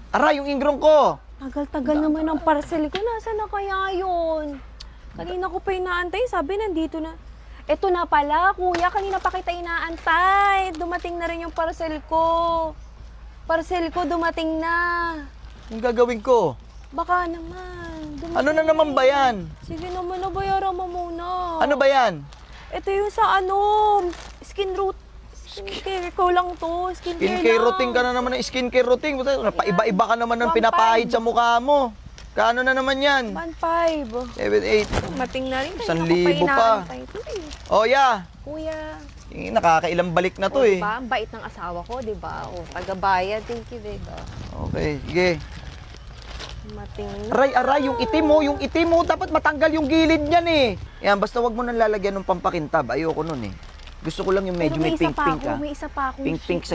Aray, yung ingrong ko. Tagal-tagal naman ang parcel ko. Nasaan na kaya yun? Kanina ko pa inaantay. Sabi, nandito na. Eto na pala, kuya. Kanina pa kita inaantay. Dumating na rin yung parcel ko. Parcel ko dumating na. Yung gagawin ko. Baka naman. Dumating Ano na naman ba yan? Sige naman, nabayaran mo muna. Ano ba yan? Ito yung sa skincare ko lang to. Skincare routine ka na naman ng skincare routine. Paiba-iba ka naman ng pinapahid sa mukha mo. Kano na naman yan? 1.5. 7, 8. Mating na rin. 1,000 pa. Oh, yeah. Kuya. Yung nakakailang balik na to eh. Diba? Ang bait ng asawa ko, diba? O, tagabayad. Thank you, diba? Okay, sige. Mating na. Aray, yung itim mo, dapat matanggal yung gilid niyan eh. Yan, basta wag mo nang lalagyan ng pampakintab. Ayoko nun eh. Gusto ko lang yung medyo Pero may isa pa pink-pink ako, ah. may isa pa akong Pink-pink sa